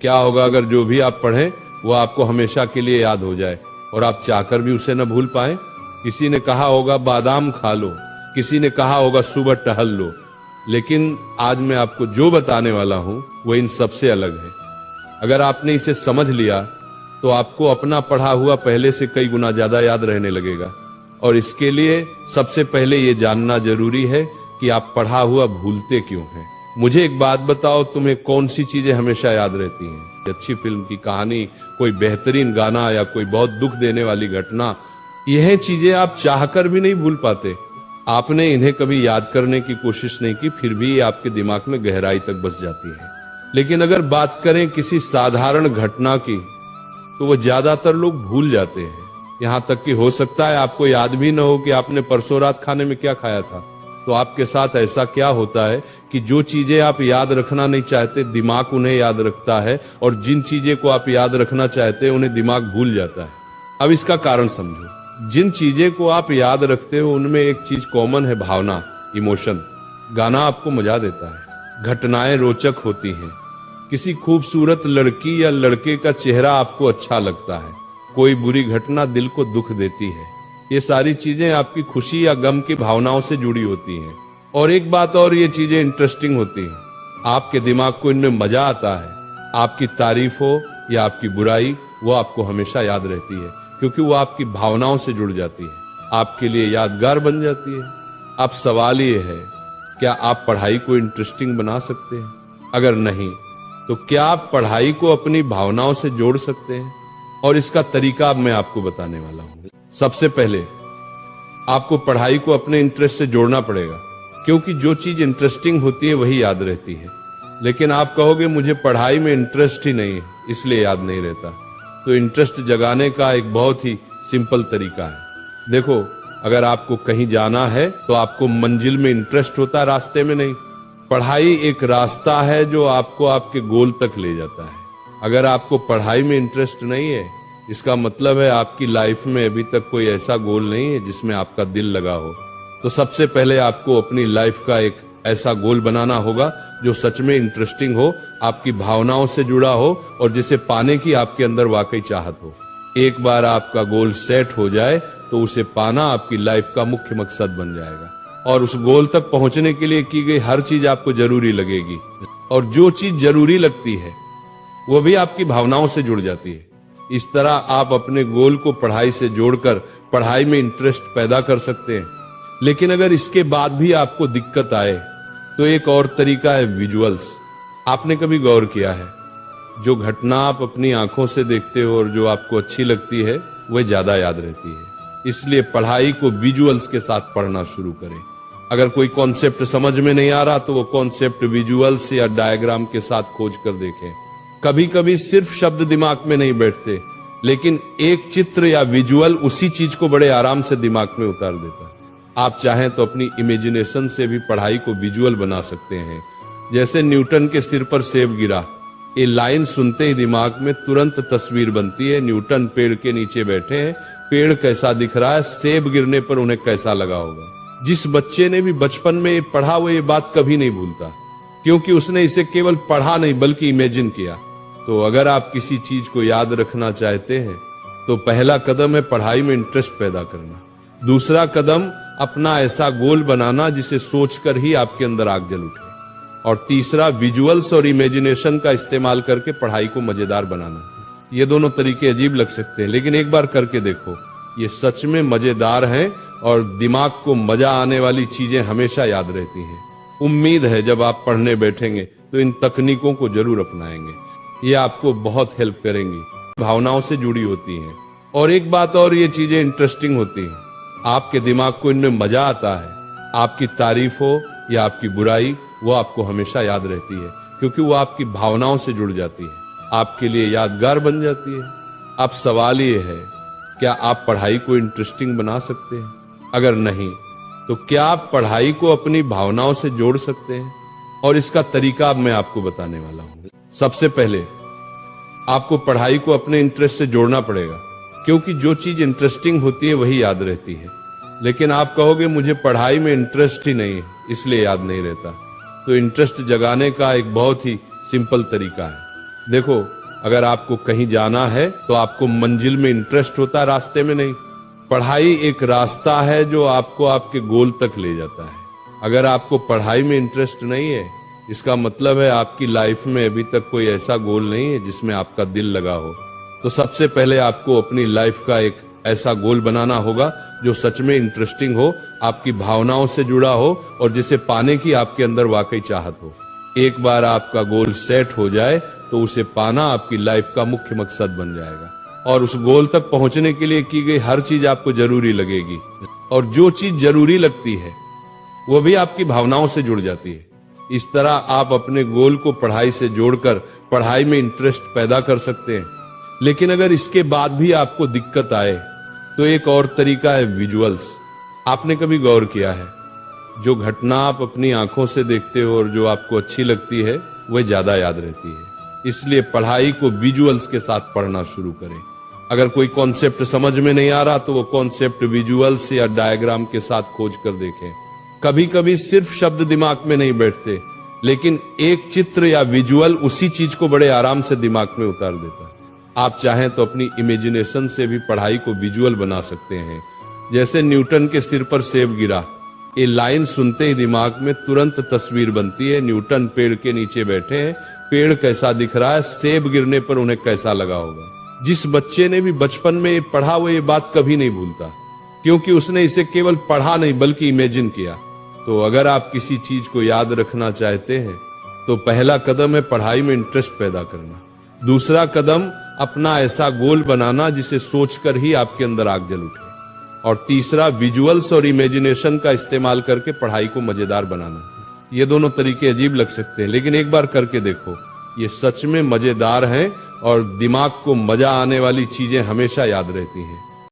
क्या होगा अगर जो भी आप पढ़ें वो आपको हमेशा के लिए याद हो जाए और आप चाहकर भी उसे न भूल पाए। किसी ने कहा होगा बादाम खा लो, किसी ने कहा होगा सुबह टहल लो, लेकिन आज मैं आपको जो बताने वाला हूं वो इन सबसे अलग है। अगर आपने इसे समझ लिया तो आपको अपना पढ़ा हुआ पहले से कई गुना ज्यादा याद रहने लगेगा। और इसके लिए सबसे पहले ये जानना जरूरी है कि आप पढ़ा हुआ भूलते क्यों हैं। मुझे एक बात बताओ, तुम्हें कौन सी चीजें हमेशा याद रहती हैं? अच्छी फिल्म की कहानी, कोई बेहतरीन गाना या कोई बहुत दुख देने वाली घटना, यह चीजें आप चाहकर भी नहीं भूल पाते। आपने इन्हें कभी याद करने की कोशिश नहीं की, फिर भी ये आपके दिमाग में गहराई तक बस जाती है। लेकिन अगर बात करें किसी साधारण घटना की तो वो ज्यादातर लोग भूल जाते हैं। यहां तक कि हो सकता है आपको याद भी न हो कि आपने परसों रात खाने में क्या खाया था। तो आपके साथ ऐसा क्या होता है कि जो चीजें आप याद रखना नहीं चाहते दिमाग उन्हें याद रखता है, और जिन चीजें को आप याद रखना चाहते हैं उन्हें दिमाग भूल जाता है। अब इसका कारण समझो। जिन चीजें को आप याद रखते हो उनमें एक चीज कॉमन है, भावना, इमोशन। गाना आपको मजा देता है, घटनाएं रोचक होती हैं, किसी खूबसूरत लड़की या लड़के का चेहरा आपको अच्छा लगता है, कोई बुरी घटना दिल को दुख देती है। ये सारी चीजें आपकी खुशी या गम की भावनाओं से जुड़ी होती हैं। और एक बात और, ये चीजें इंटरेस्टिंग होती हैं। आपके दिमाग को इनमें मजा आता है। आपकी तारीफ हो या आपकी बुराई, वो आपको हमेशा याद रहती है, क्योंकि वो आपकी भावनाओं से जुड़ जाती है, आपके लिए यादगार बन जाती है। अब सवाल ये है, क्या आप पढ़ाई को इंटरेस्टिंग बना सकते हैं? अगर नहीं तो क्या आप पढ़ाई को अपनी भावनाओं से जोड़ सकते हैं? और इसका तरीका अब मैं आपको बताने वाला हूं। सबसे पहले आपको पढ़ाई को अपने इंटरेस्ट से जोड़ना पड़ेगा, क्योंकि जो चीज इंटरेस्टिंग होती है वही याद रहती है। लेकिन आप कहोगे मुझे पढ़ाई में इंटरेस्ट ही नहीं है इसलिए याद नहीं रहता। तो इंटरेस्ट जगाने का एक बहुत ही सिंपल तरीका है। देखो, अगर आपको कहीं जाना है तो आपको मंजिल में इंटरेस्ट होता है, रास्ते में नहीं। पढ़ाई एक रास्ता है जो आपको आपके गोल तक ले जाता है। अगर आपको पढ़ाई में इंटरेस्ट नहीं है, इसका मतलब है आपकी लाइफ में अभी तक कोई ऐसा गोल नहीं है जिसमें आपका दिल लगा हो। तो सबसे पहले आपको अपनी लाइफ का एक ऐसा गोल बनाना होगा जो सच में इंटरेस्टिंग हो, आपकी भावनाओं से जुड़ा हो और जिसे पाने की आपके अंदर वाकई चाहत हो। एक बार आपका गोल सेट हो जाए तो उसे पाना आपकी लाइफ का मुख्य मकसद बन जाएगा। और उस गोल तक पहुंचने के लिए की गई हर चीज आपको जरूरी लगेगी, और जो चीज जरूरी लगती है वो भी आपकी भावनाओं से जुड़ जाती है। इस तरह आप अपने गोल को पढ़ाई से जोड़कर पढ़ाई में इंटरेस्ट पैदा कर सकते हैं। लेकिन अगर इसके बाद भी आपको दिक्कत आए तो एक और तरीका है, विजुअल्स। आपने कभी गौर किया है, जो घटना आप अपनी आंखों से देखते हो और जो आपको अच्छी लगती है वह ज्यादा याद रहती है। इसलिए पढ़ाई को विजुअल्स के साथ पढ़ना शुरू करें। अगर कोई कॉन्सेप्ट समझ में नहीं आ रहा तो वो कॉन्सेप्ट विजुअल्स या डायग्राम के साथ खोज कर देखें। कभी कभी सिर्फ शब्द दिमाग में नहीं बैठते, लेकिन एक चित्र या विजुअल उसी चीज को बड़े आराम से दिमाग में उतार देता है। आप चाहें तो अपनी इमेजिनेशन से भी पढ़ाई को विजुअल बना सकते हैं। जैसे न्यूटन के सिर पर सेब गिरा, ये लाइन सुनते ही दिमाग में तुरंत तस्वीर बनती है। न्यूटन पेड़ के नीचे बैठे हैं, पेड़ कैसा दिख रहा है, सेब गिरने पर उन्हें कैसा लगा होगा। जिस बच्चे ने भी बचपन में ये पढ़ा वो ये बात कभी नहीं भूलता, क्योंकि उसने इसे केवल पढ़ा नहीं बल्कि इमेजिन किया। तो अगर आप किसी चीज को याद रखना चाहते हैं तो पहला कदम है पढ़ाई में इंटरेस्ट पैदा करना। दूसरा कदम अपना ऐसा गोल बनाना जिसे सोचकर ही आपके अंदर आग जल उठे। और तीसरा विजुअल्स और इमेजिनेशन का इस्तेमाल करके पढ़ाई को मजेदार बनाना। ये दोनों तरीके अजीब लग सकते हैं, लेकिन एक बार करके देखो, ये सच में मजेदार हैं और दिमाग को मजा आने वाली चीजें हमेशा याद रहती हैं। उम्मीद है जब आप पढ़ने बैठेंगे तो इन तकनीकों को जरूर अपनाएंगे। ये आपको बहुत हेल्प करेंगी, भावनाओं से जुड़ी होती हैं। और एक बात और, ये चीजें इंटरेस्टिंग होती हैं। आपके दिमाग को इनमें मजा आता है। आपकी तारीफ हो या आपकी बुराई, वो आपको हमेशा याद रहती है, क्योंकि वो आपकी भावनाओं से जुड़ जाती है, आपके लिए यादगार बन जाती है। अब सवाल ये है, क्या आप पढ़ाई को इंटरेस्टिंग बना सकते हैं? अगर नहीं तो क्या आप पढ़ाई को अपनी भावनाओं से जोड़ सकते हैं? और इसका तरीका अब मैं आपको बताने वाला हूं। सबसे पहले आपको पढ़ाई को अपने इंटरेस्ट से जोड़ना पड़ेगा, क्योंकि जो चीज इंटरेस्टिंग होती है वही याद रहती है। लेकिन आप कहोगे मुझे पढ़ाई में इंटरेस्ट ही नहीं है इसलिए याद नहीं रहता। तो इंटरेस्ट जगाने का एक बहुत ही सिंपल तरीका है। देखो, अगर आपको कहीं जाना है तो आपको मंजिल में इंटरेस्ट होता है, रास्ते में नहीं। पढ़ाई एक रास्ता है जो आपको आपके गोल तक ले जाता है। अगर आपको पढ़ाई में इंटरेस्ट नहीं है, इसका मतलब है आपकी लाइफ में अभी तक कोई ऐसा गोल नहीं है जिसमें आपका दिल लगा हो। तो सबसे पहले आपको अपनी लाइफ का एक ऐसा गोल बनाना होगा जो सच में इंटरेस्टिंग हो, आपकी भावनाओं से जुड़ा हो और जिसे पाने की आपके अंदर वाकई चाहत हो। एक बार आपका गोल सेट हो जाए तो उसे पाना आपकी लाइफ का मुख्य मकसद बन जाएगा, और उस गोल तक पहुंचने के लिए की गई हर चीज आपको जरूरी लगेगी, और जो चीज जरूरी लगती है वो भी आपकी भावनाओं से जुड़ जाती है। इस तरह आप अपने गोल को पढ़ाई से जोड़कर पढ़ाई में इंटरेस्ट पैदा कर सकते हैं। लेकिन अगर इसके बाद भी आपको दिक्कत आए तो एक और तरीका है विजुअल्स। आपने कभी गौर किया है, जो घटना आप अपनी आंखों से देखते हो और जो आपको अच्छी लगती है वह ज्यादा याद रहती है। इसलिए पढ़ाई को विजुअल्स के साथ पढ़ना शुरू करें। अगर कोई कॉन्सेप्ट समझ में नहीं आ रहा तो वो कॉन्सेप्ट विजुअल्स या डायग्राम के साथ खोज कर देखें। कभी कभी सिर्फ शब्द दिमाग में नहीं बैठते, लेकिन एक चित्र या विजुअल उसी चीज को बड़े आराम से दिमाग में उतार देता है। आप चाहें तो अपनी इमेजिनेशन से भी पढ़ाई को विजुअल बना सकते हैं। जैसे न्यूटन के सिर पर सेब गिरा, ये लाइन सुनते ही दिमाग में तुरंत तस्वीर बनती है। न्यूटन पेड़ के नीचे बैठे हैं, पेड़ कैसा दिख रहा है, सेब गिरने पर उन्हें कैसा लगा होगा। जिस बच्चे ने भी बचपन में ये पढ़ा वो ये बात कभी नहीं भूलता, क्योंकि उसने इसे केवल पढ़ा नहीं बल्कि इमेजिन किया। तो अगर आप किसी चीज को याद रखना चाहते हैं तो पहला कदम है पढ़ाई में इंटरेस्ट पैदा करना। दूसरा कदम अपना ऐसा गोल बनाना जिसे सोचकर ही आपके अंदर आग जल उठे। और तीसरा विजुअल्स और इमेजिनेशन का इस्तेमाल करके पढ़ाई को मजेदार बनाना। ये दोनों तरीके अजीब लग सकते हैं, लेकिन एक बार करके देखो, ये सच में मजेदार हैं और दिमाग को मजा आने वाली चीजें हमेशा याद रहती हैं।